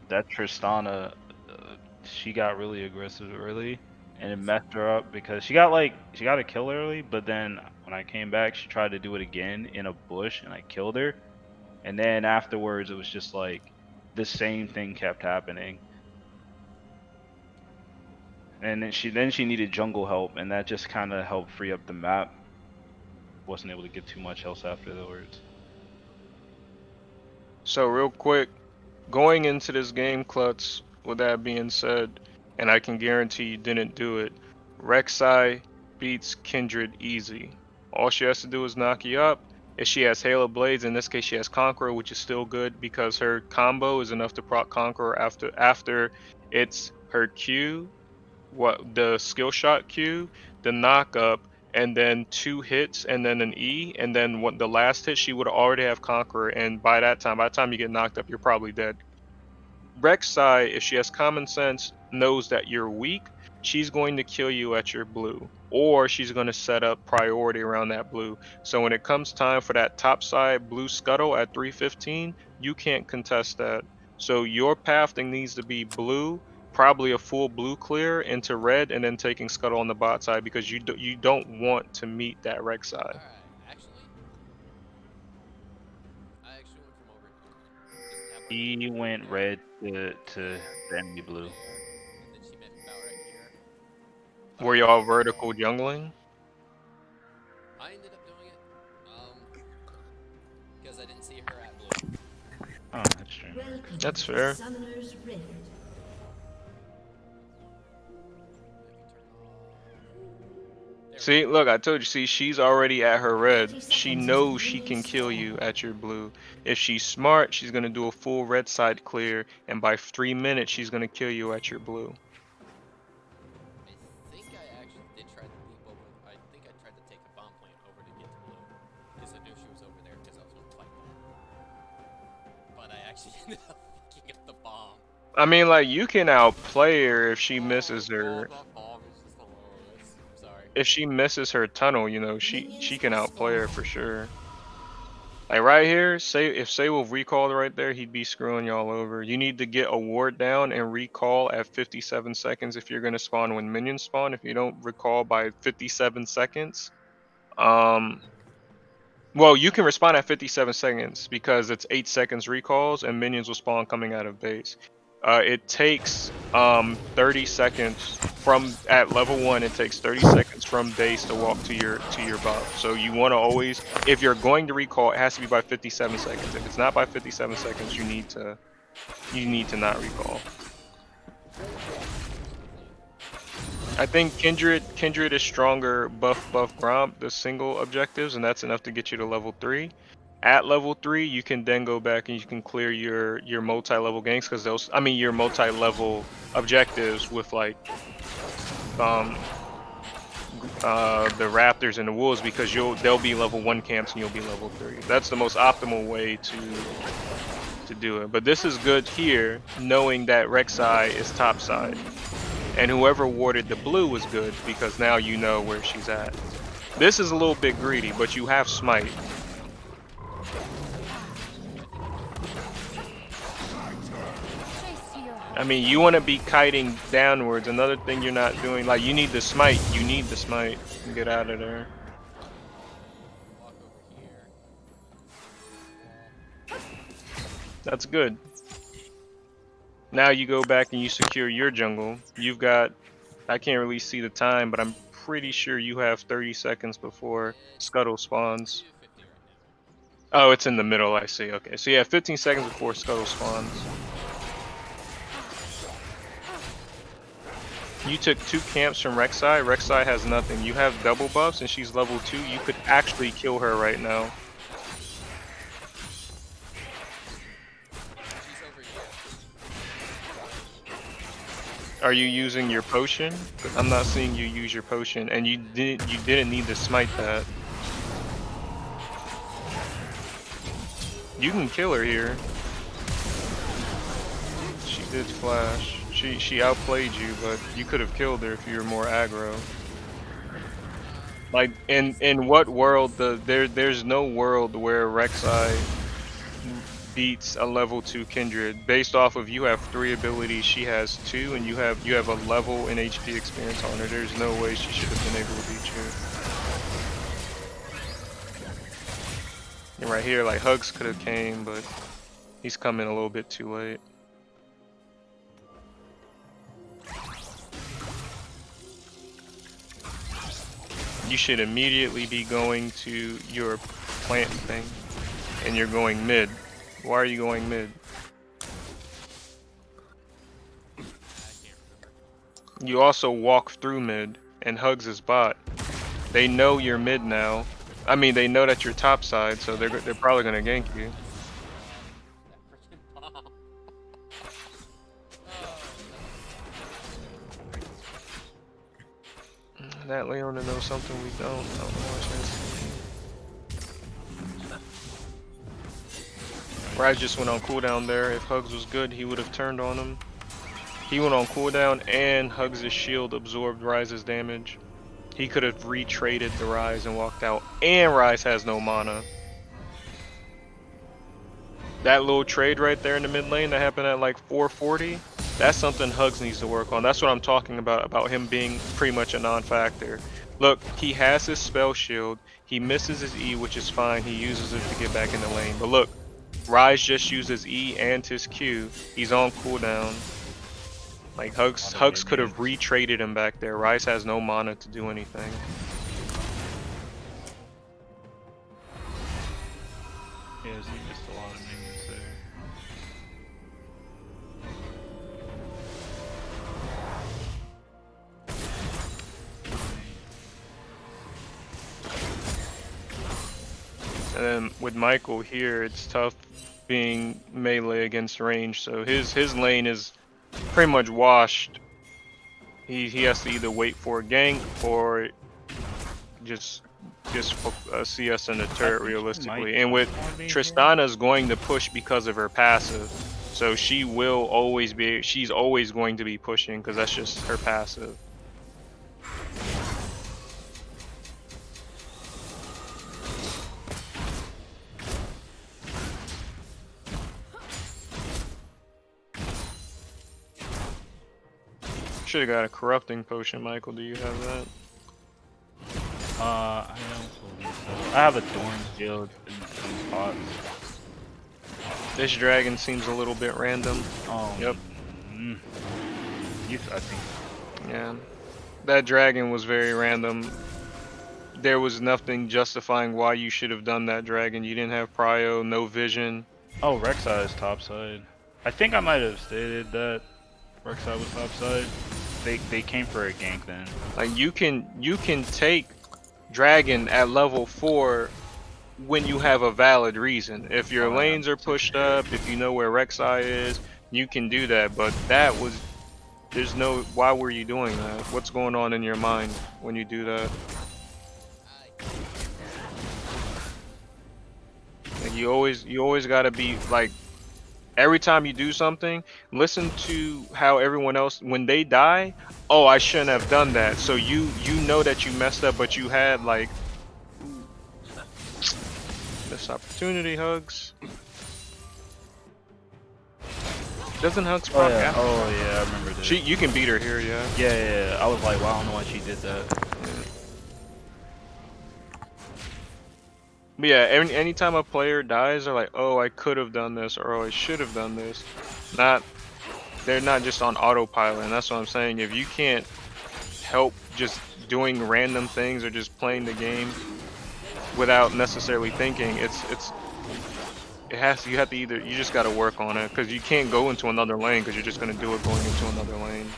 that Tristana, she got really aggressive early, and it messed her up because she got a kill early, but then when I came back, she tried to do it again in a bush, and I killed her. And then afterwards, it was just like the same thing kept happening. And then she needed jungle help, and that just kind of helped free up the map. Wasn't able to get too much else afterwards. So real quick, going into this game, Klutz, with that being said, and I can guarantee you didn't do it, Rek'Sai beats Kindred easy. All she has to do is knock you up. If she has Halo Blades, in this case she has Conqueror, which is still good because her combo is enough to proc Conqueror after it's her Q, what the skill shot Q, the knock up, and then 2 hits and then an E, and then what the last hit she would already have Conqueror, and by the time you get knocked up, you're probably dead. Rek'Sai, if she has common sense, knows that you're weak. She's going to kill you at your blue, or she's going to set up priority around that blue. So when it comes time for that top side blue scuttle at 315, you can't contest that. So your pathing needs to be blue, probably a full blue clear into red, and then taking scuttle on the bot side because you don't want to meet that Rek'Sai. Alright, I actually went from over here. Just have like He over went there, red to the enemy blue. there, and then she met me about right here. Were Alright, y'all vertical jungling? I ended up doing it, because I didn't see her at blue. Oh, that's true. Welcome That's to fair. Summoner's Rift. There we See, go. look, I told you. See, she's already at her 30 red. She seconds until knows she can minions kill you spawn. at your blue. If she's smart, she's gonna do a full red side clear, and by 3 minutes, she's gonna kill you at your blue. I think I actually did try to leap over. I think I tried to take a bomb plant over to get to blue, because I knew she was over there because I was going to fight there. But I actually ended up fucking up the bomb. I mean, like, you can outplay her if she Oh, misses her. that bomb is just hilarious. I'm sorry. If she misses her tunnel, you know, she Minions can have outplay her for spawned. sure. Like right here, say if Saywolf recalled right there, he'd be screwing y'all over. You need to get a ward down and recall at 57 seconds if you're gonna spawn when minions spawn. If you don't recall by 57 seconds, um, well, you can respawn at 57 seconds because it's 8 seconds recalls and minions will spawn coming out of base. It takes 30 seconds from at level 1. It takes 30 seconds from base to walk to your buff. So you want to always, if you're going to recall, it has to be by 57 seconds. If it's not by 57 seconds, you need to not recall. I think Kindred is stronger buff Gromp, the single objectives, and that's enough to get you to level 3. At level 3, you can then go back and you can clear your multi-level ganks because those, I mean, your multi-level objectives with like um the Raptors and the Wolves because they'll be level 1 camps and you'll be level 3. That's the most optimal way to do it. But this is good here, knowing that Rek'Sai is top side. And whoever warded the blue was good because now you know where she's at. This is a little bit greedy, but you have smite. I mean, you want to be kiting downwards. Another thing you're not doing, like you need the smite. You need the smite. Get out of there. Walk over here. That's good. Now you go back and you secure your jungle. You've got, I can't really see the time, but I'm pretty sure you have 30 seconds before It's Scuttle spawns. 2:50 right now. Oh, it's in the middle, I see. Okay, so you have 15 seconds before Scuttle spawns. You took 2 camps from Rek'Sai. Rek'Sai has nothing. You have double buffs and she's level 2. You could actually kill her right now. She's over here. Are you using your potion? I'm not seeing you use your potion, and you didn't need to smite that. You can kill her here. She did flash. She outplayed you, but you could have killed her if you were more aggro. Like in what world there's no world where Rek'Sai beats a level 2 Kindred based off of you have 3 abilities, she has 2, and you have a level in HP experience on her. There's no way she should have been able to beat you. And right here, like Hugs could have came, but he's coming a little bit too late. You should immediately be going to your plant thing, and you're going mid. Why are you going mid? I can't remember. You also walk through mid, and Hugs is bot. They know you're mid now. I mean, they know that you're top side, so they're probably gonna gank you. That freaking bomb. That Leona knows something we don't. I don't know why Rise just went on cooldown there. If Hugs was good, he would have turned on him. He went on cooldown, and Hugs' shield absorbed Rise's damage. He could have retraded the Rise and walked out, and Rise has no mana. That little trade right there in the mid lane that happened at like 440, that's something Hugs needs to work on. That's what I'm talking about him being pretty much a non-factor. Look, he has his spell shield. He misses his E, which is fine. He uses it to get back in the lane. But look, Rise just uses E and his Q. He's on cooldown. Like Hugs could have retraded him back there. Rise has no mana to do anything. Yes, he missed a lot of minions there. And then with Michael here, it's tough being melee against range. So his lane is pretty much washed. He has to either wait for a gank or just see us in the turret realistically. And with Tristana's going to push because of her passive, so she's always going to be pushing because that's just her passive. Should have got a corrupting potion, Michael. Do you have that? I don't believe so. I have a Dorn shield in pots. This dragon seems a little bit random. Yep. I think. Yeah. That dragon was very random. There was nothing justifying why you should have done that dragon. You didn't have prio, no vision. Oh, Rek'Sai is topside. I think I might have stated that Rek'Sai was topside. They came for a gank then. Like you can take dragon at level 4 when you have a valid reason. If your lanes are pushed up, if you know where Rek'Sai is, you can do that. But that was, why were you doing that? What's going on in your mind when you do that? Like you always gotta be like, every time you do something, listen to how everyone else, when they die, oh, I shouldn't have done that. So you know that you messed up, but you had like this opportunity. Hugs. Doesn't Hugs proc out? Oh yeah, I remember that. You can beat her here, yeah. Yeah. I was like, wow, I don't know why she did that. But yeah, anytime a player dies, they're like, oh, I could have done this, or oh, I should have done this. They're not just on autopilot, and that's what I'm saying. If you can't help just doing random things or just playing the game without necessarily thinking, you have to either, you just got to work on it, because you can't go into another lane because you're just going to do it going into another lane.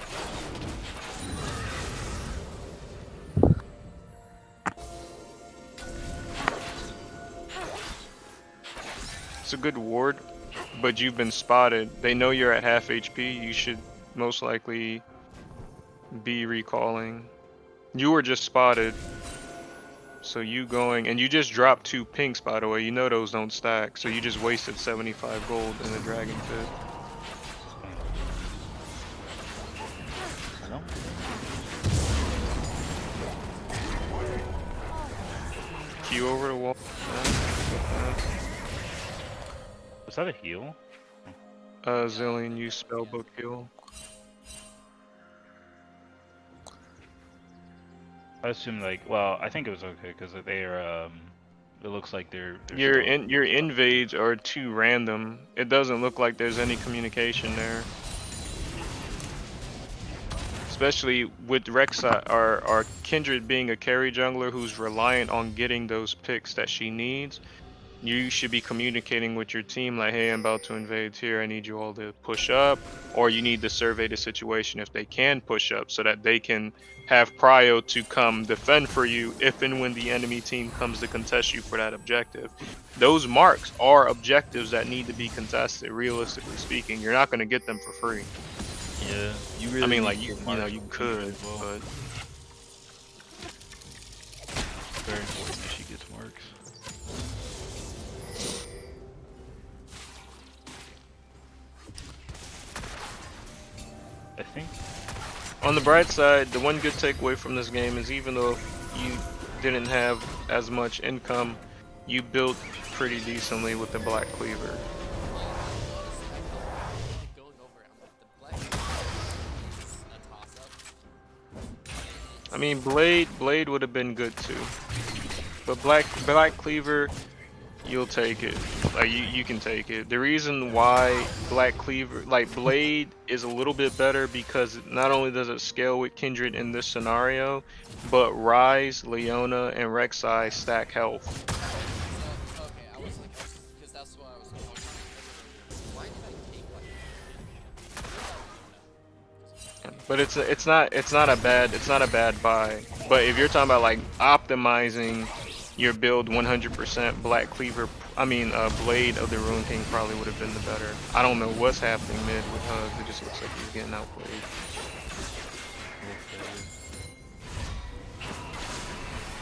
It's a good ward, but you've been spotted. They know you're at half HP. You should most likely be recalling. You were just spotted. So you going, and you just dropped 2 pinks, by the way. You know those don't stack. So you just wasted 75 gold in the dragon pit. Hello? Q over the wall. Was that a heal? Zillion use spellbook heal. I assume like, well, I think it was okay because they're it looks like they're Your still- your invades are too random. It doesn't look like there's any communication there. Especially with Rek'Sai or Kindred being a carry jungler who's reliant on getting those picks that she needs. You should be communicating with your team like, hey, I'm about to invade here. I need you all to push up. Or you need to survey the situation if they can push up so that they can have prio to come defend for you if and when the enemy team comes to contest you for that objective. Those marks are objectives that need to be contested, realistically speaking. You're not going to get them for free. Yeah, you really. I mean, need like, to you get know, marks you on could, as well. but... It's very important that she gets marks. I think. On the bright side, the one good takeaway from this game is even though you didn't have as much income, you built pretty decently with the Black Cleaver. Going over, I'm like, the black is a toss-up. I mean, Blade would have been good too, but Black Cleaver, you'll take it. Like you can take it. The reason why Black Cleaver, like Blade, is a little bit better because not only does it scale with Kindred in this scenario, but Ryze, Leona, and Rek'Sai stack health. So, okay, I was like, because that's what I was trying to figure. Why did I take like? But it's not a bad buy. But if you're talking about like optimizing your build 100%, Black Cleaver, I mean Blade of the Ruin King probably would have been the better. I don't know what's happening mid with Hugs. It just looks like he's getting outplayed.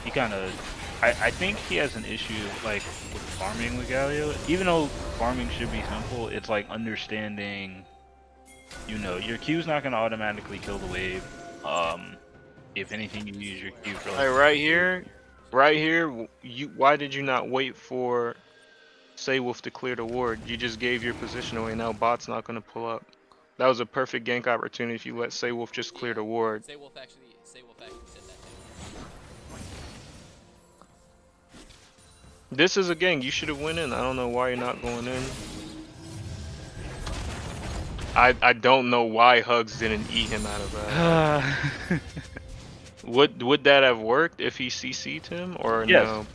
He kind of, I think he has an issue like with farming with Galio. Even though farming should be simple, it's like understanding. You know, your Q's not gonna automatically kill the wave. If anything, you use your Q for like. Right here, why did you not wait for Saywolf to clear the ward? You just gave your position away. Now bot's not gonna pull up. That was a perfect gank opportunity if you let Saywolf just clear the ward. Saywolf actually said that. This is a gank. You should have went in. I don't know why you're not going in. I don't know why Hugs didn't eat him out of that. Would that have worked if he CC'd him or Yes. no?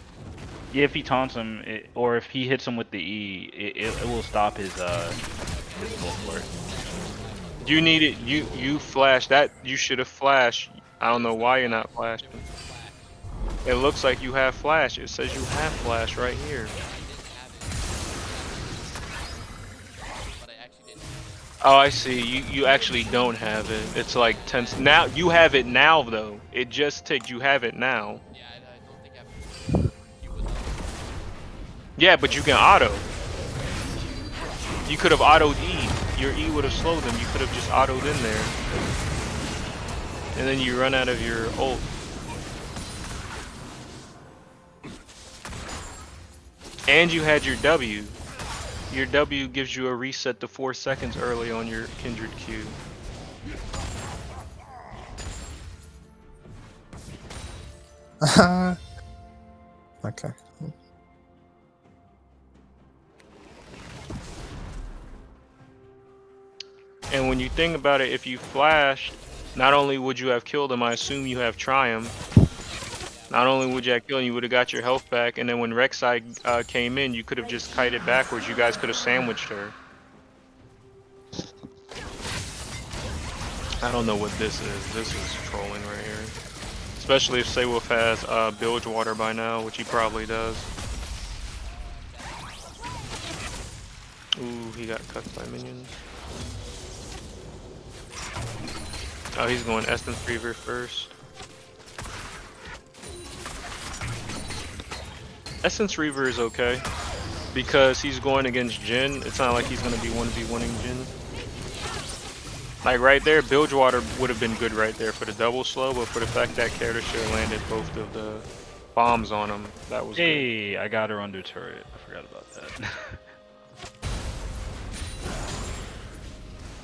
Yeah, if he taunts him, or if he hits him with the E, it will stop his teleport. You need it. You flash that. You should have flashed. I don't know why you're not flashing. It looks like you have flash. It says you have flash right here. Oh, I see. You actually don't have it. It's like 10. Now you have it now though. It just ticked. You have it now. Yeah, I don't think I've. You would. Yeah, but you can auto. You could have autoed E. Your E would have slowed them. You could have just autoed in there. And then you run out of your ult. And you had your W. Your W gives you a reset to 4 seconds early on your Kindred Q. Okay. And when you think about it, if you flashed, not only would you have killed him, I assume you have Triumph. Not only would you have killed him, you would have got your health back, and then when Rek'Sai came in, you could have just kited backwards. You guys could have sandwiched her. I don't know what this is. This is trolling right here. Especially if Saywolf has Bilgewater by now, which he probably does. Ooh, he got cut by minions. Oh, he's going Essence Reaver first. Essence Reaver is okay because he's going against Jhin. It's not like he's going to be 1v1ing Jhin. Like right there, Bilgewater would have been good right there for the double slow, but for the fact that Kardashev landed both of the bombs on him, that was good. Hey, I got her under turret. I forgot about that.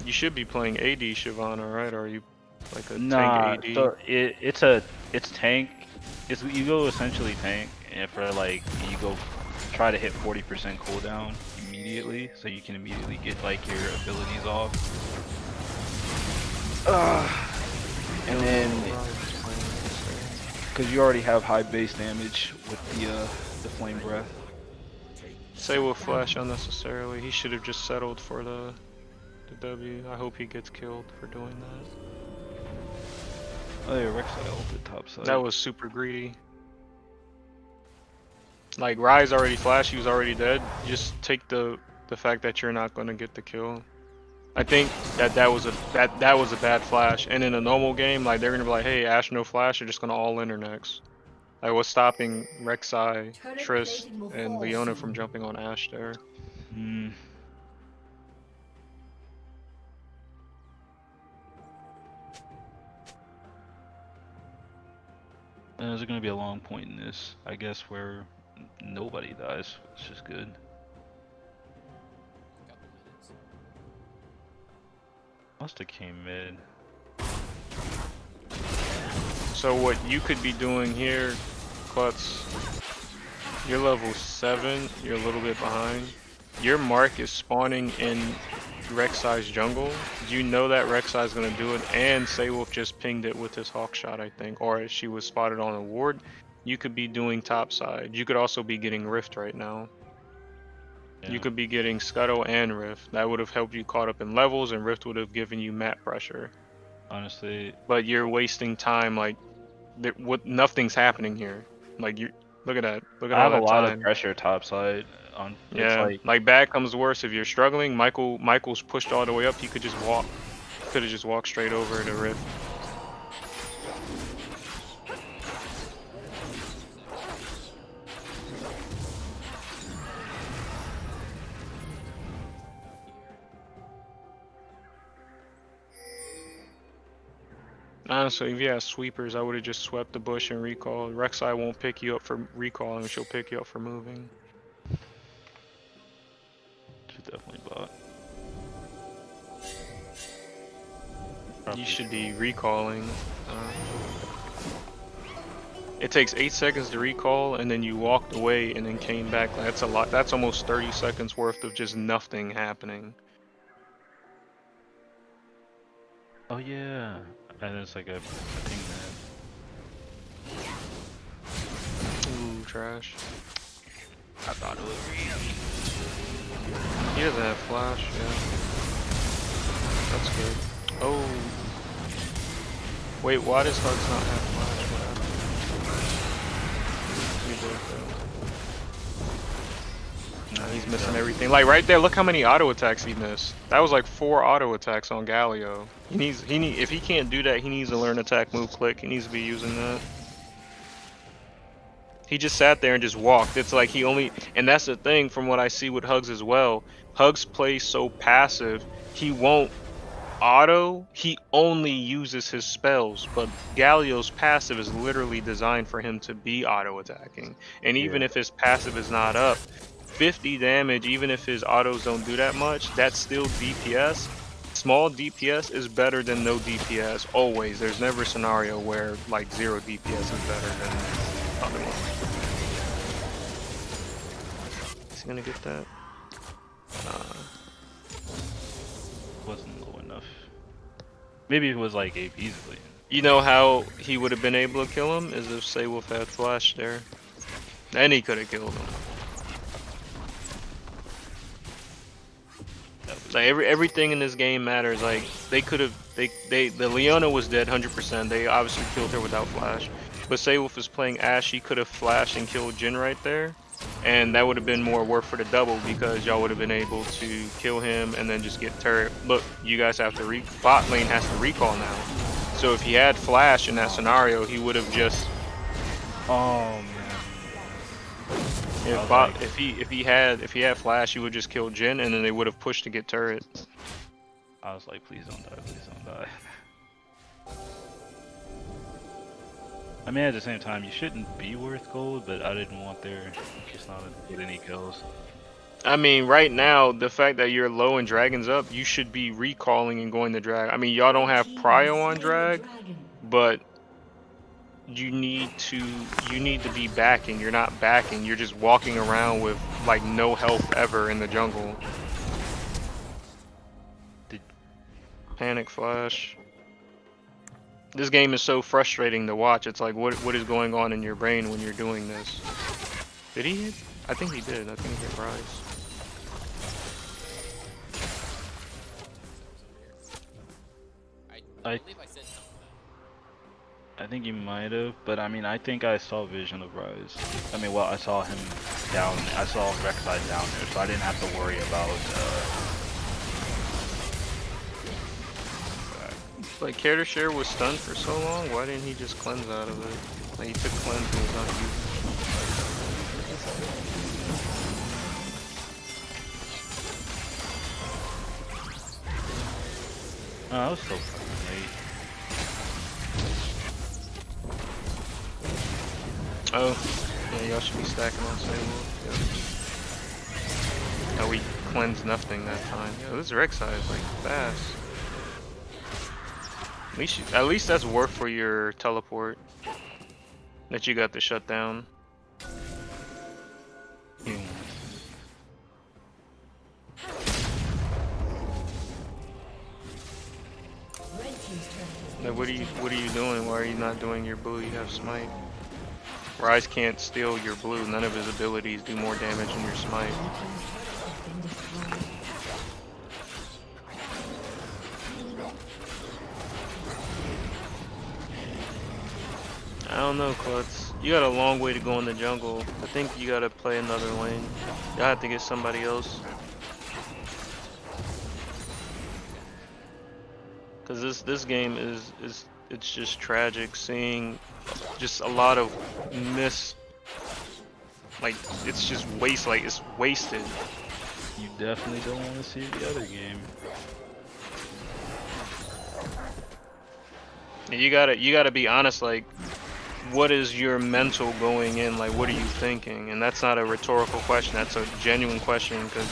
You should be playing AD Shyvana, right? Or are you like a Nah, tank AD? so it's tank. It's you go essentially tank, and for like you go try to hit 40% cooldown immediately, so you can immediately get like your abilities off. And then because you already have high base damage with the flame breath. Say will flash unnecessarily. He should have just settled for the W. I hope he gets killed for doing that. Oh yeah, Rek'Sai ulted top side. That was super greedy. Like Ryze already flashed, he was already dead. Just take the fact that you're not gonna get the kill. I think that was a bad flash. And in a normal game, like they're gonna be like, hey, Ashe no flash, they're just gonna all in her next. Like what's stopping Rek'Sai, Triss, and Leona from jumping on Ashe there? Hmm. There's gonna be a long point in this, I guess, where nobody dies, which is good. A couple minutes. Must have came mid. So what you could be doing here, Klutz, you're level 7, you're a little bit behind. Your mark is spawning in Rek'Sai's jungle. You know that Rek'Sai's gonna do it, and Saywolf just pinged it with his hawk shot, I think, or she was spotted on a ward. You could be doing top side. You could also be getting Rift right now. Yeah. You could be getting Scuttle and Rift. That would have helped you caught up in levels, and Rift would have given you map pressure. Honestly, But you're wasting time. Like, nothing's happening here. Like you, look at that. Look at I all have a that lot of time. pressure top side on. It's Yeah, like bad comes worse. If you're struggling, Michael's pushed all the way up. He could just walk. Could have just walked straight over the Rift. Honestly, if you had sweepers, I would have just swept the bush and recalled. Rek'Sai won't pick you up for recalling, she'll pick you up for moving. She's definitely bot. You should be recalling. It takes 8 seconds to recall, and then you walked away and then came back. That's a lot. That's almost 30 seconds worth of just nothing happening. Oh yeah, and it's like a thing Ooh, trash. that I thought it was real. He doesn't have flash, yeah. That's good. Oh. Wait, why does Hugs not have flash? What happened? Nah, he's missing everything. Like right there, look how many auto attacks he missed. That was like 4 auto attacks on Galio. If he can't do that, he needs to learn attack, move, click. He needs to be using that. He just sat there and just walked. It's like he only, and that's the thing from what I see with Hugs as well. Hugs plays so passive, he won't auto, he only uses his spells, but Galio's passive is literally designed for him to be auto attacking. And even if his passive is not up, 50 damage, even if his autos don't do that much, that's still DPS. Small DPS is better than no DPS, always. There's never a scenario where like 0 DPS is better than other one. Is he gonna get that? Wasn't low enough. Maybe it was like AP easily. You know how he would have been able to kill him is if Saywolf had flash there. Then he could have killed him. Like everything in this game matters. Like they could have, the Leona was dead 100%. They obviously killed her without flash. But Saywolf is playing Ashe. He could have flashed and killed Jhin right there, and that would have been more work for the double because y'all would have been able to kill him and then just get turret. Look, you guys have to bot lane has to recall now. So if he had flash in that scenario, he would have just. Oh man. If he had flash, he would just kill Jhin, and then they would have pushed to get turret. I was like, please don't die, please don't die. I mean, at the same time, you shouldn't be worth gold, but I didn't want their Kisana to get any kills. I mean, right now, the fact that you're low and Dragon's up, you should be recalling and going to drag. I mean, y'all don't have prio on drag, but you need to be backing. You're not backing. You're just walking around with like no health ever in the jungle. Did- Panic flash. This game is so frustrating to watch. It's like what is going on in your brain when you're doing this? Did he hit? I think he did. I think he hit Rise. I I- believe I said something. I think he might have, but I mean, I think I saw Vision of Rise. I mean, well, I saw him down. I saw Rek'Sai down there, so I didn't have to worry about. Like Care2Share was stunned for so long. Why didn't he just cleanse out of it? Like he took cleanse and was not using. Oh, that was so fucking late. Oh, yeah, y'all should be stacking on Sable. Yeah. Oh, we cleansed nothing that time. Yeah, this Rek'Sai is like fast. At least that's worth for your teleport that you got to shut down. Hmm. Like, what are you doing? Why are you not doing your blue? You have smite. Rise can't steal your blue. None of his abilities do more damage than your smite. I don't know, Klutz. You got a long way to go in the jungle. I think you gotta play another lane. Y'all have to get somebody else. Cause this game is it's just tragic seeing just a lot of like it's just it's wasted. You definitely don't want to see the other game. And you gotta be honest, like what is your mental going in? Like what are you thinking? And that's not a rhetorical question, that's a genuine question because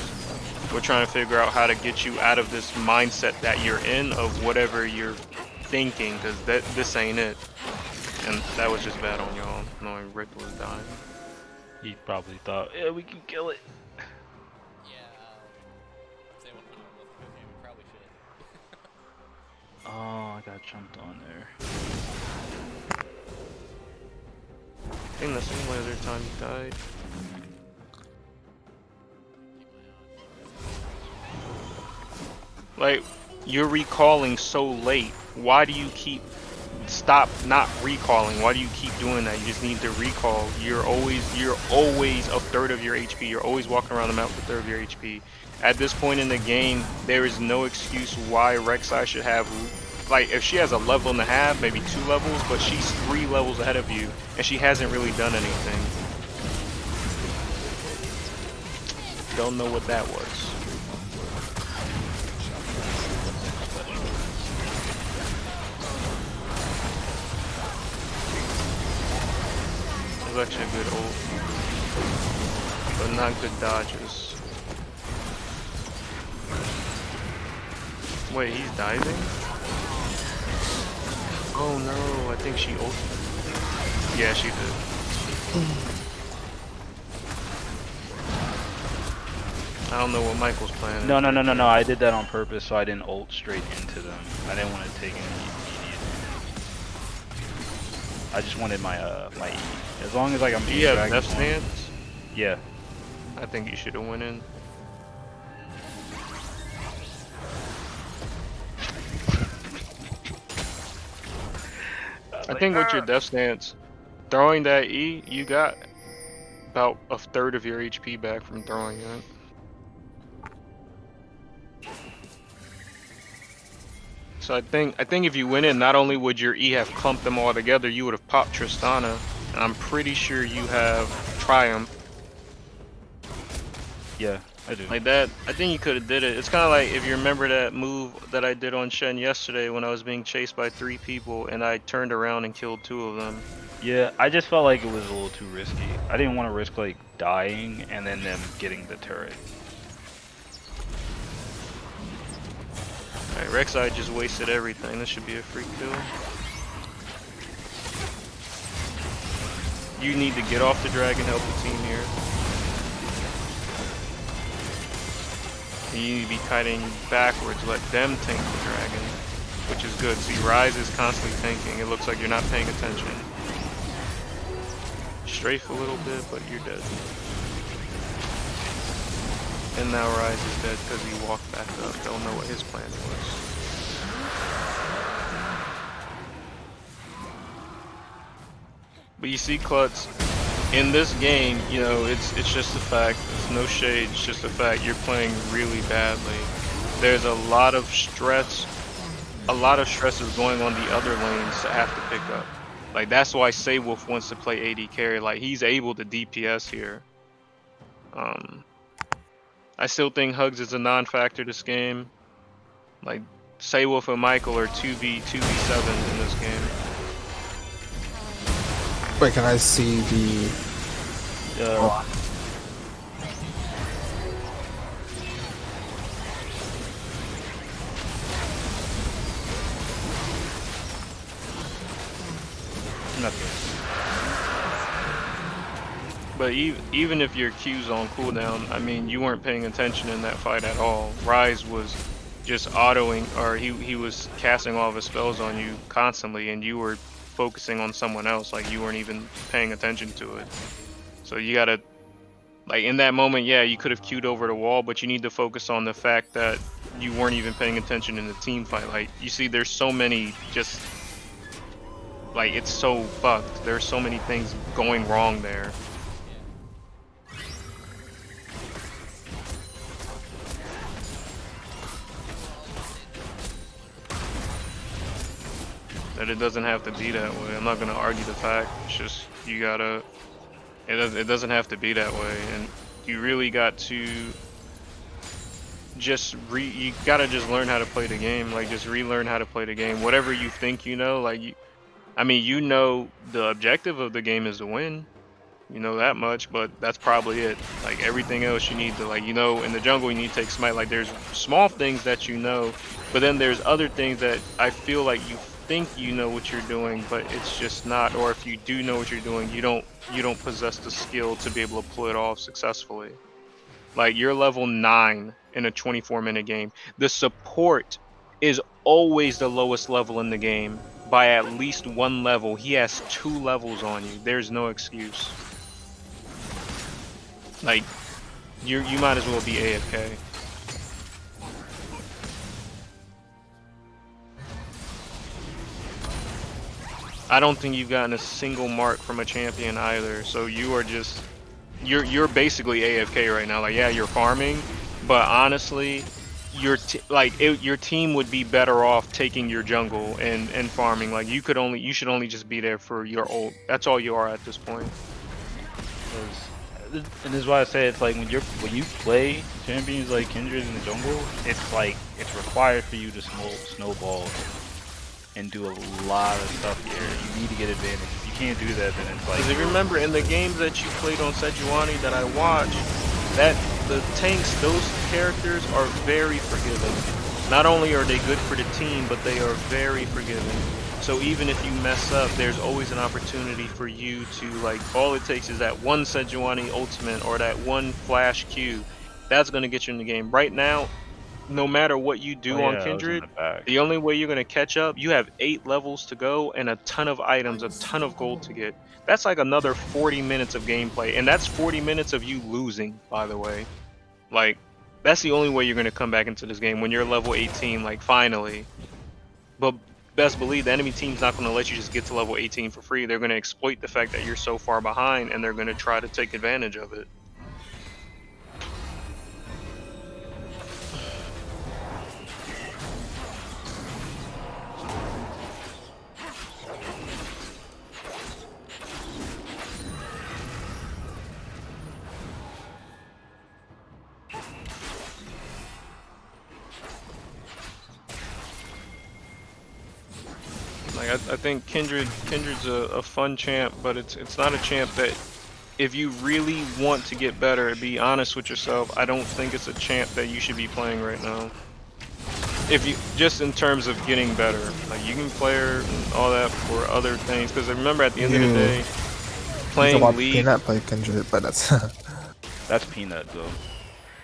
we're trying to figure out how to get you out of this mindset that you're in of whatever you're thinking, because this ain't it. And that was just bad on y'all, knowing Rick was dying. He probably thought, yeah, we can kill it. Yeah, say what kind of look okay, we probably should. Oh, I got jumped on there. I think that's the only other time he died. Like, you're recalling so late. Why do you stop not recalling? Why do you keep doing that? You just need to recall. You're always a third of your HP. You're always walking around the map with a third of your HP. At this point in the game, there is no excuse why Rek'Sai should have, like, if she has a level and a half, maybe 2 levels, but she's 3 levels ahead of you, and she hasn't really done anything. Don't know what that was. Actually a good ult, but not good dodges. Wait, he's diving? Oh no, I think she ulted. Yeah, she did. I don't know what Michael's plan is. No. I did that on purpose so I didn't ult straight into them. I didn't want to take any immediate. I just wanted my my E. As long as like I'm. Do you have Death Stance? Yeah. I think you should have went in. I think with your Death Stance, throwing that E, you got about a third of your HP back from throwing it. So I think if you went in, not only would your E have clumped them all together, you would have popped Tristana, and I'm pretty sure you have Triumph. Yeah. I do. Like that, I think you could have did it. It's kind of like if you remember that move that I did on Shen yesterday when I was being chased by 3 people and I turned around and killed 2 of them. Yeah, I just felt like it was a little too risky. I didn't want to risk like dying and then them getting the turret. Alright, Rek'Sai just wasted everything. This should be a free kill. You need to get off the dragon, help the team here. You need to be kiting backwards, let them tank the dragon, which is good. See, Ryze is constantly tanking. It looks like you're not paying attention. Strafe a little bit, but you're dead. And now Ryze is dead because he walked back up. Don't know what his plan was. But you see, Klutz, in this game, you know, it's just a fact. It's no shade. It's just a fact. You're playing really badly. There's a lot of stress. A lot of stress is going on the other lanes to have to pick up. Like that's why Saywolf wants to play AD carry. Like he's able to DPS here. I still think Hugs is a non-factor this game. Like Saywolf and Michael are 2v7 in this game. Wait, can I see the? Nothing. But even if your Q's on cooldown, I mean, you weren't paying attention in that fight at all. Ryze was just autoing, or he was casting all of his spells on you constantly, and you were focusing on someone else, like you weren't even paying attention to it. So you gotta, like in that moment, yeah, you could have queued over the wall, but you need to focus on the fact that you weren't even paying attention in the team fight. Like you see, there's so many just, like it's so fucked. There's so many things going wrong there. That it doesn't have to be that way. I'm not gonna argue the fact. It's just you gotta. It doesn't have to be that way, and you really got to just you gotta just learn how to play the game. Like just relearn how to play the game. Whatever you think you know, like I mean, you know the objective of the game is to win. You know that much, but that's probably it. Like everything else you need to, like, you know, in the jungle you need to take smite. Like there's small things that you know, but then there's other things that I feel like you think you know what you're doing, but it's just not. Or if you do know what you're doing, you don't possess the skill to be able to pull it off successfully. Like you're level 9 in a 24-minute game. The support is always the lowest level in the game by at least 1 level. He has 2 levels on you. There's no excuse. Like you might as well be AFK. I don't think you've gotten a single mark from a champion either. So you are just you're basically AFK right now. Like yeah, you're farming, but honestly, your team would be better off taking your jungle and farming. Like you should only just be there for your ult. That's all you are at this point. And this is why I say it's like when you play champions like Kindred in the jungle, it's like it's required for you to snowball and do a lot of stuff here. You need to get advantage. If you can't do that, then it's like. Because if you remember in the games that you played on Sejuani that I watched, that the tanks, those characters are very forgiving. Not only are they good for the team, but they are very forgiving. So even if you mess up, there's always an opportunity for you to, like, all it takes is that one Sejuani ultimate or that one flash Q. That's going to get you in the game. Right now, no matter what you do on Kindred, the only way you're going to catch up, you have 8 levels to go and a ton of items, a ton of gold to get. That's like another 40 minutes of gameplay. And that's 40 minutes of you losing, by the way. Like, that's the only way you're going to come back into this game when you're level 18, like, finally. But best believe the enemy team's not going to let you just get to level 18 for free. They're going to exploit the fact that you're so far behind, and they're going to try to take advantage of it. Like I think Kindred's a fun champ, but it's not a champ that if you really want to get better, be honest with yourself, I don't think it's a champ that you should be playing right now. If you just in terms of getting better, like you can play her and all that for other things. Because remember, at the end of the day, playing about League, Peanut play Kindred, but that's That's Peanut though.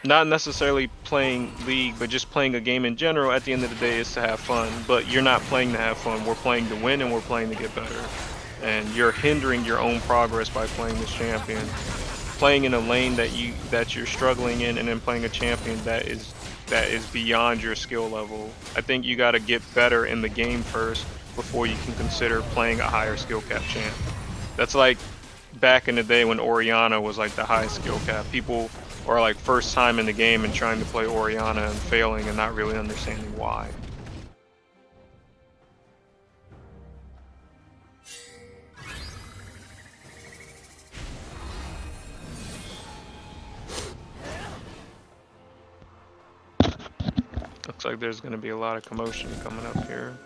not necessarily playing League, but just playing a game in general, at the end of the day is to have fun. But you're not playing to have fun. We're playing to win and we're playing to get better. And you're hindering your own progress by playing this champion. Playing in a lane that you're struggling in, and then playing a champion that is beyond your skill level. I think you got to get better in the game first before you can consider playing a higher skill cap champ. That's like back in the day when Orianna was like the highest skill cap. People are like first time in the game and trying to play Orianna and failing and not really understanding why. Looks like there's going to be a lot of commotion coming up here.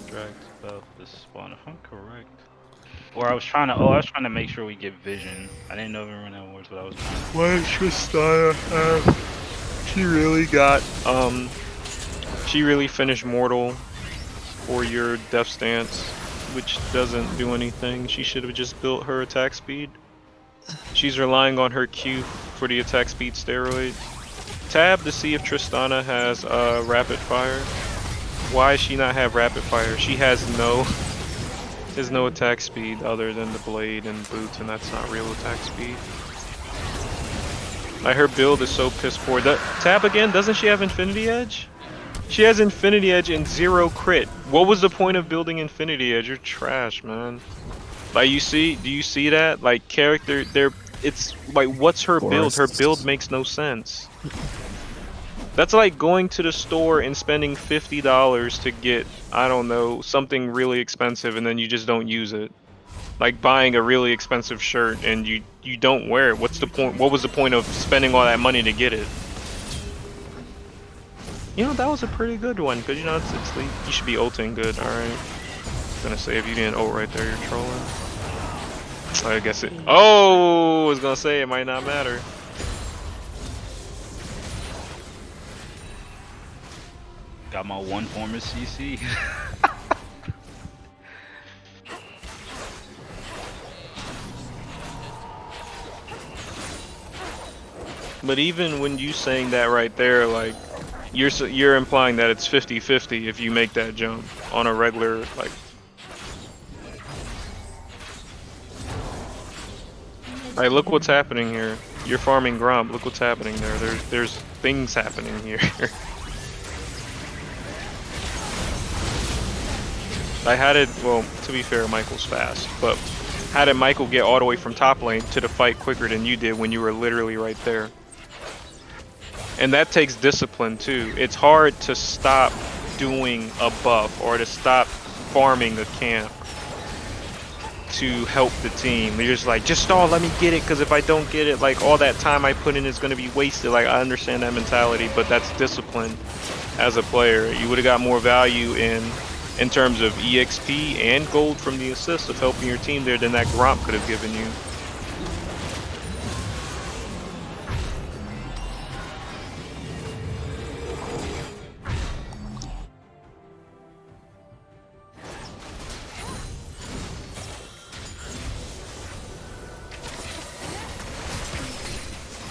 Dragged about this spawn, if I'm correct. Or I was trying to make sure we get vision. I didn't know everyone had wards, but I was trying to. What did Tristana have? She really finished Mortal for your Death Stance, which doesn't do anything. She should have just built her attack speed. She's relying on her Q for the attack speed steroid. Tab to see if Tristana has rapid fire. Why does she not have rapid fire? She has there's no attack speed other than the blade and boots, and that's not real attack speed. Like, her build is so piss poor. Tab again, doesn't she have Infinity Edge? She has Infinity Edge and 0 crit. What was the point of building Infinity Edge? You're trash, man. Like, do you see that? Like, character, it's like, what's her build? Her build makes no sense. That's like going to the store and spending $50 to get, I don't know, something really expensive, and then you just don't use it. Like buying a really expensive shirt and you don't wear it. What's the point? What was the point of spending all that money to get it? You know, that was a pretty good one, because you know it's you should be ulting good. All right. I'm gonna say if you didn't ult right there, you're trolling. I guess it. Oh, I was gonna say it might not matter. Got my one former CC. But even when you saying that right there, like you're implying that it's 50-50 if you make that jump on a regular like. Like, look what's happening here. You're farming Gromp. Look what's happening there. There's things happening here. I had it. Well, to be fair, Michael's fast, but how did Michael get all the way from top lane to the fight quicker than you did when you were literally right there? And that takes discipline too. It's hard to stop doing a buff or to stop farming a camp to help the team. You're just like, just stall, let me get it, because if I don't get it, like all that time I put in is going to be wasted. Like, I understand that mentality, but that's discipline as a player. You would have got more value in terms of EXP and gold from the assist of helping your team there than that Gromp could have given you.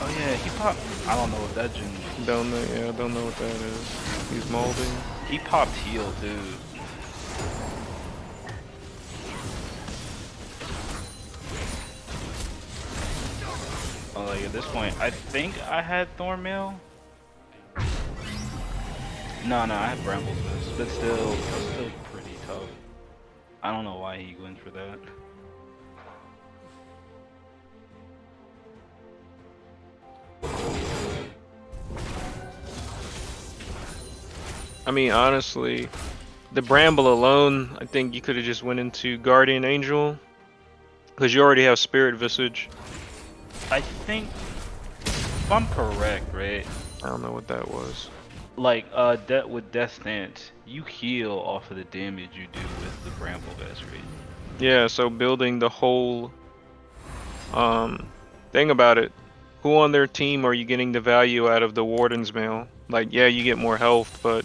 Oh yeah, he popped. I don't know what that gen. Don't know, yeah, don't know what that is. He's molding. He popped heal too. Oh, like at this point, I think I had Thornmail. No, I had Brambles Fist, but still pretty tough. I don't know why he went for that. I mean, honestly, the Bramble alone, I think you could have just went into Guardian Angel, because you already have Spirit Visage. I think, if I'm correct, right? I don't know what that was. like with Death Stance, you heal off of the damage you do with the Bramble Vest Raid. Yeah, so building the whole thing about it, who on their team are you getting the value out of the Warden's Mail? Like, yeah, you get more health, but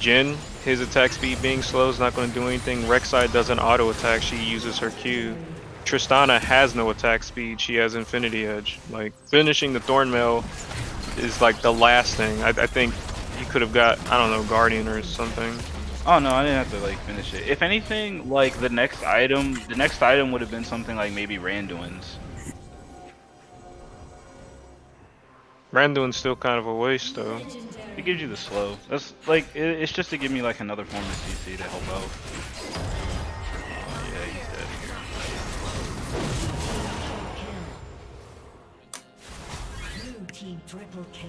Jin, his attack speed being slow is not going to do anything. Rek'Sai doesn't auto attack, she uses her Q. Tristana has no attack speed, she has Infinity Edge. Like, finishing the Thornmail is like the last thing. I think you could have got, I don't know, Guardian or something. Oh no, I didn't have to like finish it. If anything, like the next item would have been something like maybe Randuin's. Randuin's still kind of a waste though. It gives you the slow. That's like it's just to give me like another form of CC to help out. Oh yeah, he's dead here. Blue team triple kill.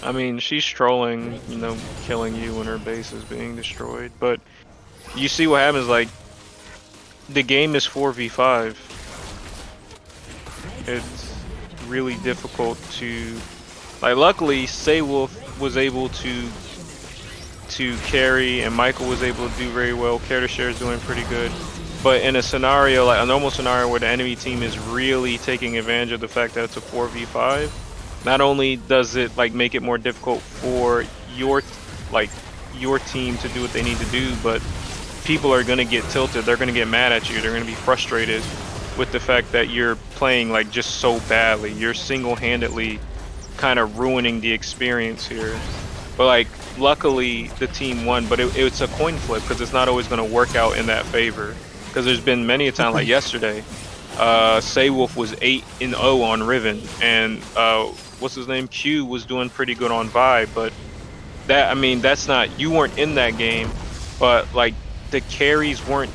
I mean, she's trolling, you know, killing you when her base is being destroyed. But you see what happens, like, the game is 4v5. It's really difficult to... Like, luckily, Saywolf was able to carry, and Michael was able to do very well. Care2Share is doing pretty good. But in a scenario, like a normal scenario where the enemy team is really taking advantage of the fact that it's a 4v5, not only does it like make it more difficult for your team to do what they need to do, but people are gonna get tilted. They're gonna get mad at you. They're gonna be frustrated with the fact that you're playing like just so badly. You're single-handedly kind of ruining the experience here. But like, luckily the team won. But it's a coin flip because it's not always gonna work out in that favor. Because there's been many a time, like yesterday, Saywolf was 8-0 on Riven, and what's his name? Q was doing pretty good on Vi, but that, I mean, that's not, you weren't in that game, but like the carries weren't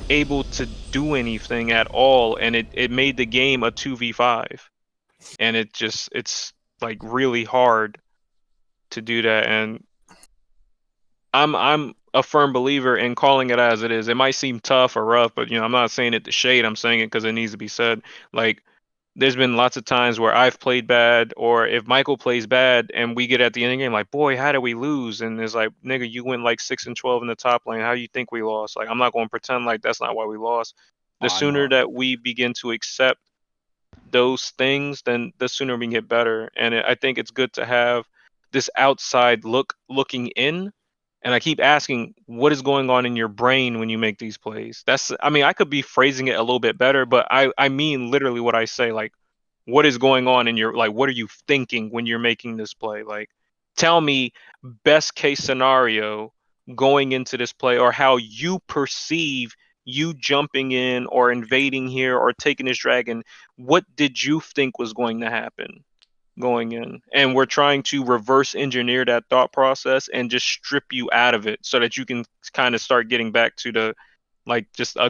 able to do anything at all, and it made the game a 2v5, and it's like really hard to do that. And I'm a firm believer in calling it as it is. It might seem tough or rough, but you know, I'm not saying it to shade. I'm saying it because it needs to be said. Like, there's been lots of times where I've played bad, or if Michael plays bad and we get at the end of the game, like, boy, how did we lose? And it's like, nigga, you went like 6-12 in the top lane. How do you think we lost? Like, I'm not going to pretend like that's not why we lost. Oh, The I sooner know. that we begin to accept those things, then the sooner we can get better. And I think it's good to have this outside looking in. And I keep asking, what is going on in your brain when you make these plays? That's, I mean, I could be phrasing it a little bit better, but I mean literally what I say. Like, what is going on in your, like, what are you thinking when you're making this play? Like, tell me best case scenario going into this play, or how you perceive you jumping in or invading here or taking this dragon. What did you think was going to happen going in? And we're trying to reverse engineer that thought process and just strip you out of it so that you can kind of start getting back to the, like, just a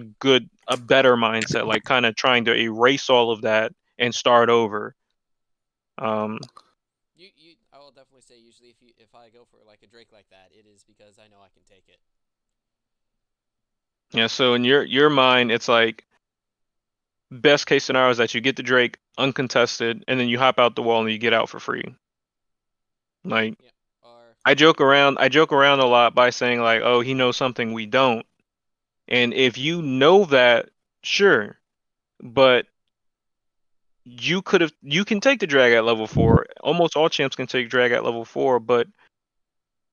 better mindset, like kind of trying to erase all of that and start over. I will definitely say usually if I go for like a Drake like that, it is because I know I can take it. Yeah, so in your mind, it's like best case scenario is that you get the Drake uncontested, and then you hop out the wall and you get out for free. Like, Yeah. Or I joke around a lot by saying like, oh, he knows something we don't. And if you know that, sure, but you can take the drag at level 4. Almost all champs can take drag at level 4, but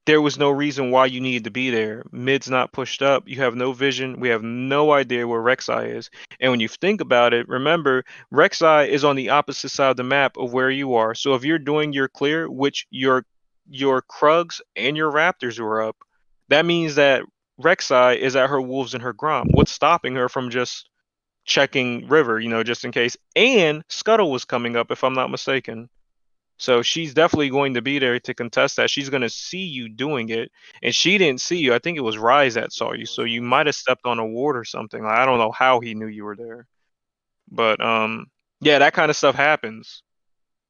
there was no reason why you needed to be there. Mid's not pushed up. You have no vision. We have no idea where Rek'Sai is. And when you think about it, remember, Rek'Sai is on the opposite side of the map of where you are. So if you're doing your clear, which your Krugs and your Raptors were up, that means that Rek'Sai is at her Wolves and her Grom. What's stopping her from just checking River, you know, just in case? And Scuttle was coming up, if I'm not mistaken. So she's definitely going to be there to contest that. She's going to see you doing it. And she didn't see you. I think it was Rise that saw yeah, you. it So was you Rise. might have stepped on a ward or something. Like, I don't know how he knew you were there. But yeah, that kind of stuff happens.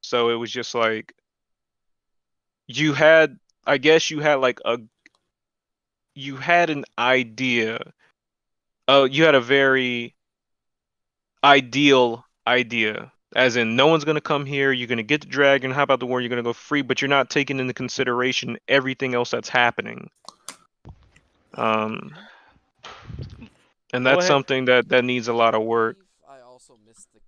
So it was just like, you had, I guess you had like you had an idea. You had a very ideal idea As in, no one's gonna come here. You're gonna get the dragon, hop out the war. You're gonna go free, but you're not taking into consideration everything else that's happening. And Go that's ahead. something that needs a lot of work. I also missed the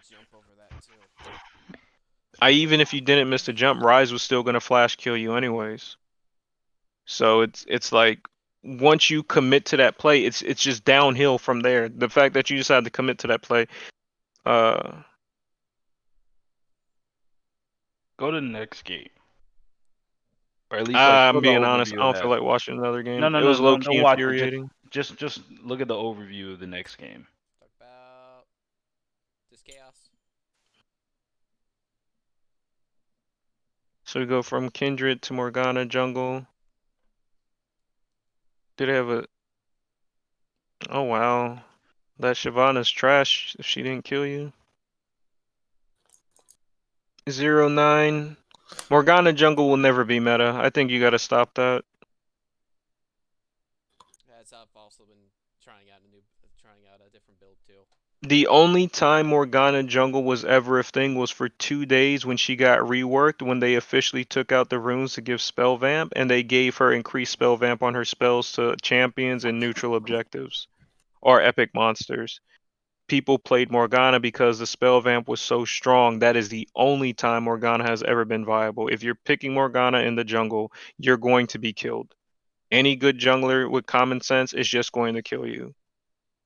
jump over that too. Even if you didn't miss the jump, Rise was still gonna flash kill you anyways. So it's like once you commit to that play, it's just downhill from there. The fact that you decided to commit to that play, Go to the next game, or at least like I'm show the being honest, I overview of don't feel that. like watching another No, game. no, It no, was no, low no. key Watch it. infuriating. Just look at the overview of the next game. Talk about this chaos. So we go from Kindred to Morgana jungle. Did it have a? Oh wow, that Shyvana's trash. If she didn't kill you. 0-9. Morgana jungle will never be meta. I think you gotta stop that. As I've also been trying out a different build too. The only time Morgana jungle was ever a thing was for 2 days when she got reworked, when they officially took out the runes to give spell vamp, and they gave her increased spell vamp on her spells to champions and neutral objectives or epic monsters. People played Morgana because the spell vamp was so strong. That is the only time Morgana has ever been viable. If you're picking Morgana in the jungle, you're going to be killed. Any good jungler with common sense is just going to kill you.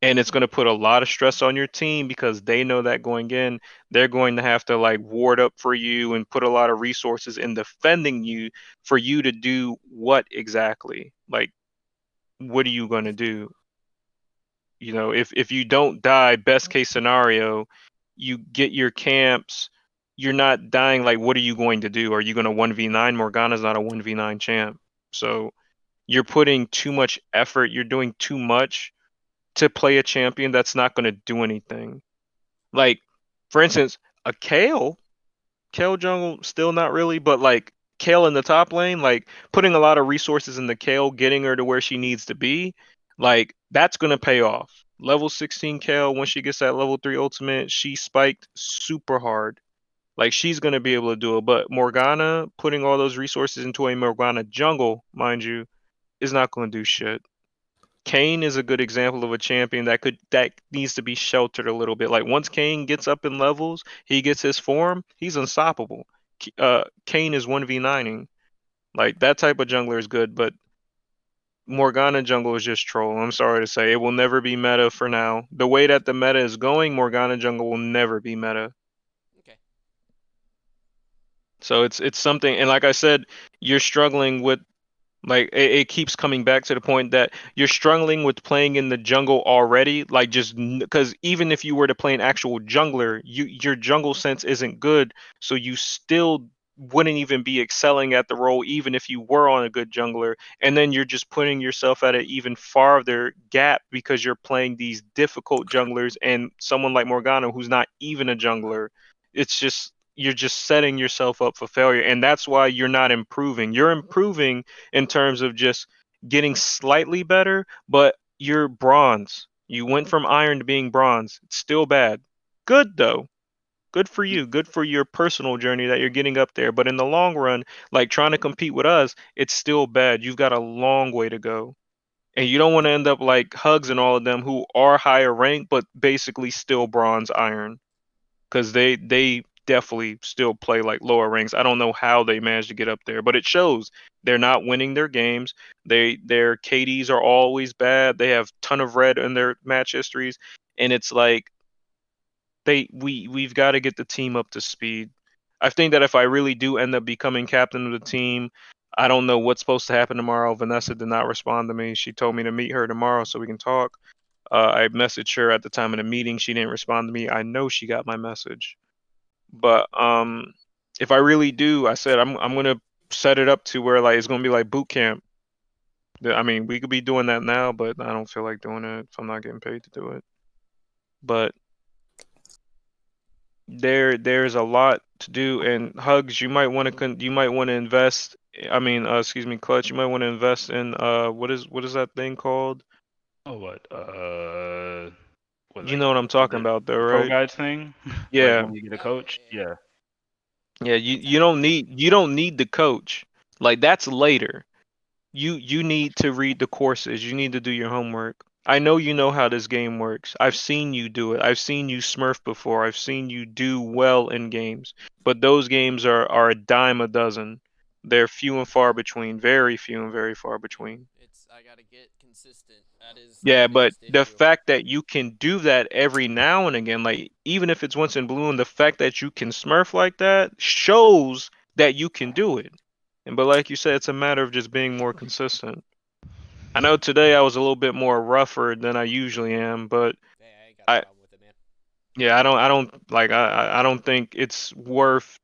And it's going to put a lot of stress on your team because they know that going in, they're going to have to like ward up for you and put a lot of resources in defending you for you to do what exactly? Like, what are you going to do? You know, if you don't die, best case scenario, you get your camps, you're not dying. Like, what are you going to do? Are you going to 1v9? Morgana's not a 1v9 champ. So you're putting too much effort, you're doing too much to play a champion that's not going to do anything. Like, for instance, a Kale jungle, still not really, but like Kale in the top lane, like putting a lot of resources in the Kale, getting her to where she needs to be, like that's gonna pay off. Level 16 Kale, when she gets that level 3 ultimate, she spiked super hard. Like she's gonna be able to do it. But Morgana, putting all those resources into a Morgana jungle, mind you, is not gonna do shit. Kane is a good example of a champion that needs to be sheltered a little bit. Like once Kane gets up in levels, he gets his form, he's unstoppable. Kane is 1v9ing. Like that type of jungler is good, but Morgana jungle is just troll. I'm sorry to say. It will never be meta for now. The way that the meta is going, Morgana jungle will never be meta. Okay. So it's something, and like I said, you're struggling with. Like it keeps coming back to the point that you're struggling with playing in the jungle already. Like just because even if you were to play an actual jungler, your jungle sense isn't good, so you still wouldn't even be excelling at the role even if you were on a good jungler. And then you're just putting yourself at an even farther gap because you're playing these difficult junglers and someone like Morgana who's not even a jungler. It's just you're just setting yourself up for failure, and that's why you're not improving. You're improving in terms of just getting slightly better, but you're bronze. You went from iron to being bronze. It's still bad. Good though. Good for you. Good for your personal journey that you're getting up there. But in the long run, like trying to compete with us, it's still bad. You've got a long way to go. And you don't want to end up like Hugs and all of them who are higher ranked, but basically still bronze iron because they definitely still play like lower ranks. I don't know how they managed to get up there, but it shows they're not winning their games. Their KDs are always bad. They have ton of red in their match histories, and it's like we've got to get the team up to speed. I think that if I really do end up becoming captain of the team, I don't know what's supposed to happen tomorrow. Vanessa did not respond to me. She told me to meet her tomorrow so we can talk. I messaged her at the time of the meeting. She didn't respond to me. I know she got my message. But if I really do, I said I'm gonna set it up to where like it's gonna be like boot camp. I mean, we could be doing that now, but I don't feel like doing it if I'm not getting paid to do it. But there's a lot to do, and Hugs, you might want to invest. I mean, excuse me, Clutch, you might want to invest in what is that thing called? Oh, what? Was You like know what I'm talking the about, though, pro right? guides thing, like Yeah. when you get a Oh yeah, coach. yeah, yeah. Yeah. Yeah, That's you actually don't need the coach. Like that's later. You need to read the courses. You need to do your homework. I know how this game works. I've seen you do it. I've seen you smurf before. I've seen you do well in games. But those games are a dime a dozen. They're few and far between, very few and very far between. it's I gotta get consistent. That is the Yeah, but biggest the issue. fact that you can do that every now and again, like even if it's once in blue, and the fact that you can smurf like that shows that you can do it. And but like you said, it's a matter of just being more consistent. I know today I was a little bit more rougher than I usually am, but Hey, I ain't got a I problem with it, man. yeah, I don't like I don't think it's worth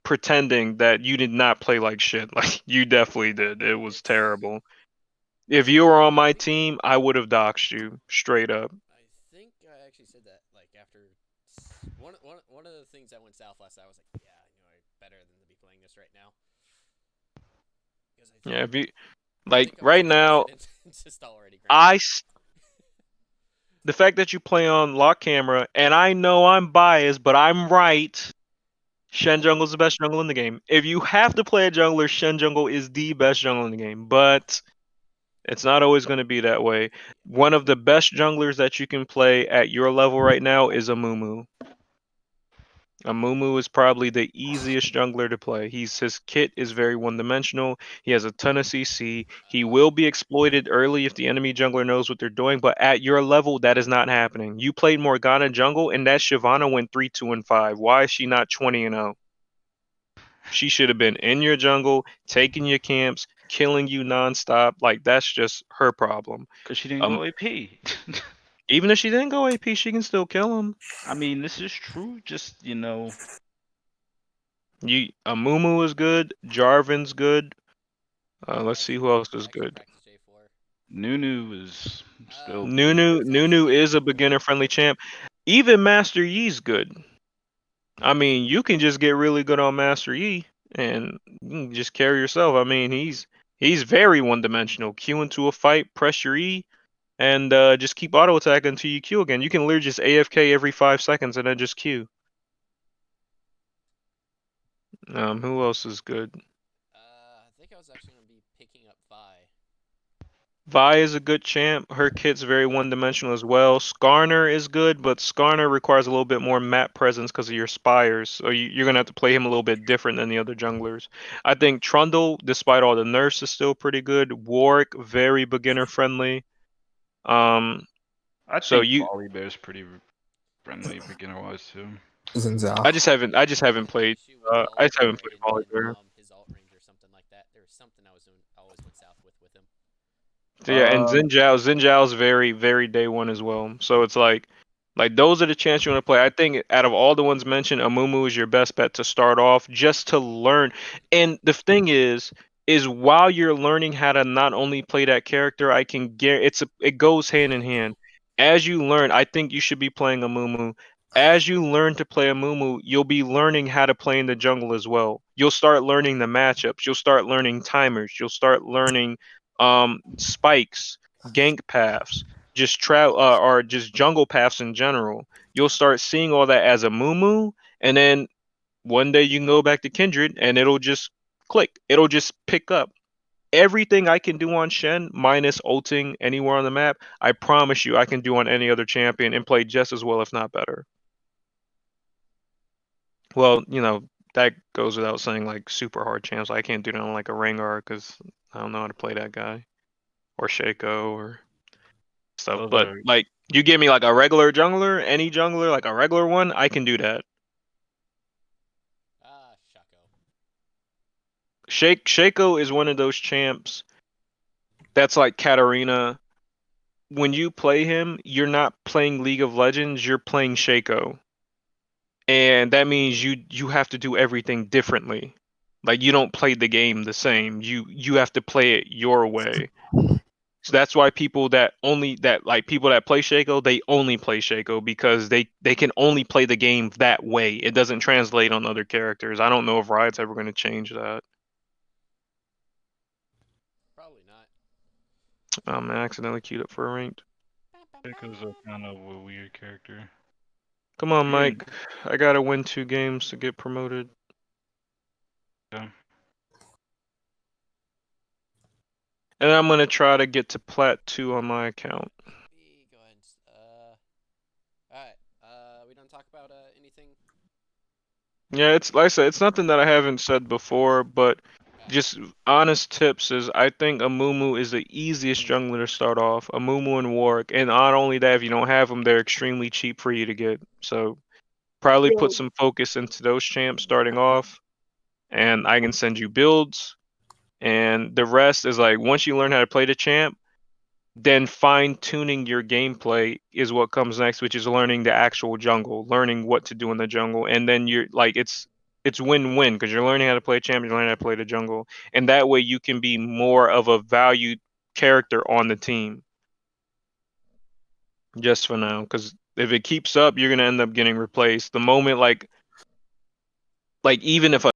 pretending that you did not play like shit. Like you definitely did. It was It's terrible. If you were on my team, I would have doxed you straight up. I think I actually said that like after one of the things that went south last night. I was like, yeah, I better than to be playing this right now because Yeah, if you I like think I was right too now, confident just already. Granted, I s- the fact that you play on lock camera, and I know I'm biased, but I'm right. Shen Jungle is the best jungle in the game. If you have to play a jungler, Shen Jungle is the best jungle in the game. But it's not always going to be that way. One of the best junglers that you can play at your level right now is Amumu. Amumu is probably the easiest jungler to play. His kit is very one-dimensional. He has a ton of CC. He will be exploited early if the enemy jungler knows what they're doing, but at your level, that is not happening. You played Morgana jungle, and that Shyvana went 3-2-5. Why is she not 20-0? She should have been in your jungle, taking your camps, killing you nonstop. Like that's just her problem. Because she didn't Um, go AP. even if she didn't go AP, she can still kill him. I mean, this is true. Just Amumu is good. Jarvan's good. Let's see who else I is actually good. practiced J4. Nunu is still pretty Nunu good. Nunu's actually Nunu is a pretty cool. beginner friendly champ. Even Master Yi's good. I mean, you can just get really good on Master Yi and you can just carry yourself. I mean, he's very one dimensional. Q into a fight, press your E, and just keep auto attack until you Q again. You can literally just AFK every 5 seconds and then just Q. Who else is good? I think I was actually gonna be picking up Vi. Vi is a good champ. Her kit's very one-dimensional as well. Skarner is good, but Skarner requires a little bit more map presence because of your spires. So you're gonna have to play him a little bit different than the other junglers. I think Trundle, despite all the nerfs, is still pretty good. Warwick, very beginner friendly. Um, I so think you, Volibear's pretty friendly beginner wise too. Zinzao. I just I haven't had an played. issue with I just haven't Volibear played and Volibear. his alt range or something like that. There was something I was doing always went south with him. So yeah, and Um, Xin Zhao's very, very day one as well. So it's like those are the chance you want to play. I think out of all the ones mentioned, Amumu is your best bet to start off just to learn. And the thing is while you're learning how to not only play that character, I can get it goes hand in hand. As you learn, I think you should be playing Amumu. As you learn to play Amumu, you'll be learning how to play in the jungle as well. You'll start learning the matchups. You'll start learning timers. You'll start learning spikes, gank paths, or just jungle paths in general. You'll start seeing all that as a moo, and then one day you can go back to Kindred, and it'll just click. It'll just pick up. Everything I can do on Shen, minus ulting anywhere on the map, I promise you I can do on any other champion and play just as well, if not better. Well, that goes without saying, like super hard champs. I can't do that on like a Rengar because I don't know how to play that guy or Shaco or stuff. those But are like you give me like a regular jungler, any jungler, like a regular one, I can do that. Shaco. Shaco is one of those champs that's like Katarina. When you play him, you're not playing League of Legends, you're playing Shaco. And that means you have to do everything differently. Like you don't play the game the same. You have to play it your way. So that's why people that play Shaco, they only play Shaco because they can only play the game that way. It doesn't translate on other characters. I don't know if Riot's ever going to change that. Probably not. I accidentally queued up for a ranked. Pickles are kind of a weird character. Come on, Mm. Mike. I gotta win 2 games to get promoted. Yeah. And I'm gonna try to get to Plat 2 on my account. Let me go ahead and. Alright. We don't talk about anything. Yeah, it's like I said, it's nothing that I haven't said before, but just honest tips is I think Amumu is the easiest jungler to start off. Amumu and Warwick, and not only that, if you don't have them, they're extremely cheap for you to get. So probably put some focus into those champs starting off, and I can send you builds. And the rest is like once you learn how to play the champ, then fine tuning your gameplay is what comes next, which is learning the actual jungle, learning what to do in the jungle, and then you're like it's win-win because you're learning how to play champ, you're learning how to play the jungle, and that way you can be more of a valued character on the team. Just for now, because if it keeps up, you're gonna end up getting replaced. The moment like even if a